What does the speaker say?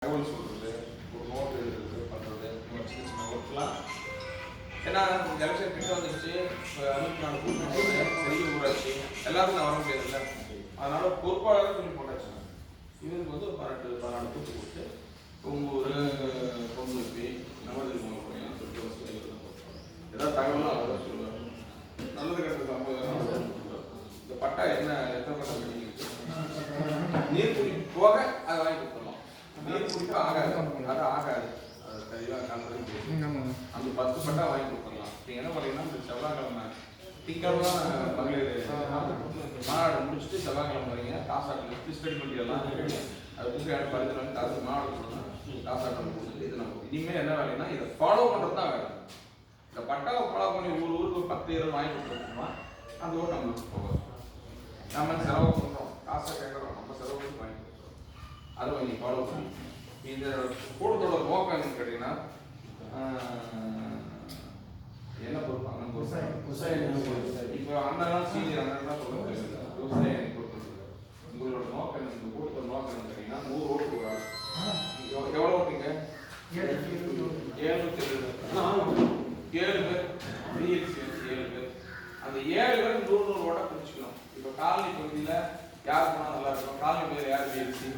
தகவல் சொல்றது, ஒரு நோட் எழுதுறது, பண்றது, இந்த சின்ன சின்ன ஒர்க்லாம். ஏன்னா எலெக்ஷன் கிட்ட வந்துருச்சு, இப்போ 64 கூட்டணி பெரிய ஊராட்சி, எல்லாரும் நான் வர முடியாதுல்ல. அதனால பொறுப்பாளர் சொல்லி போட்டாச்சு. இவருக்கு வந்து 14 கூட்டு கொடுத்து உங்கூர் பொண்ணு வைப்பி நமது மூலம் சொல்லிட்டு ஏதாவது தகவலாம் அவர் சொல்லுவார். நல்லது கட்ட சம்பவம். இந்த பட்டா என்ன எத்தனை பட்டா பண்ணிருக்கு, நீர் குடி போக அதை வாங்கி கொடுத்துடலாம். நீர் குடிக்க ஆகாது, அது ஆகாது. அது தெளிவாக காண்றது. அந்த 10 பட்டா வாங்கி கொடுத்துடலாம். நீங்கள் என்ன பண்ணீங்கன்னா இந்த செவ்வாய்க்கிழமை திங்கள்லாம் மகளிர் மாநாடு முடிச்சுட்டு செவ்வாய்க்கிழமை வரீங்க. காசாட்டில் ஸ்டேட்மெண்ட் எல்லாம் அது புக்கு ஆட் பரிந்துரை காசு மாநாடு கொடுக்கணும். காசாட்டம் கொடுத்துட்டு இது நம்ம இனிமேல் என்ன வேலைன்னா இதை ஃபாலோ பண்ணுறது தான் வேலை. இந்த பட்டாவை ஃபாலோ பண்ணி ஊருக்கு 10 20 வாங்கி கொடுத்துருக்கோமா அந்த ஓட்டு நம்மளுக்கு போகும். நம்ம செலவு பண்ணுறோம், காசை கேட்குறோம், நம்ம செலவு பண்ணி வாங்கி கொடுக்குறோம். அதை வாங்கி ஃபாலோ பண்ணி இந்த கூட்டத்தோட நோக்கம் என்னன்னு கேட்டீங்கன்னா என்ன பொறுப்பாங்க இப்போ அண்ணன் சீனியர் அண்ணன் சொல்ல முடியாது. விவசாயம் கொடுத்துருக்காரு. உங்களோட நோக்கம் இந்த கூட்டத்தோட நோக்கம் என்னன்னு கேட்டீங்கன்னா 100 ஓட்டு வரும். எவ்வளோ ஓட்டுங்க? 770 7 பேர் பிஎல்சி 7 பேர். அந்த 7 பேர் 100 ஓட்டை பிரிச்சுக்கணும். இப்போ காலனி பகுதியில் யார் போனால் நல்லா இருக்கும்? காலனி பகுதியில் யார் பிஎல்சி?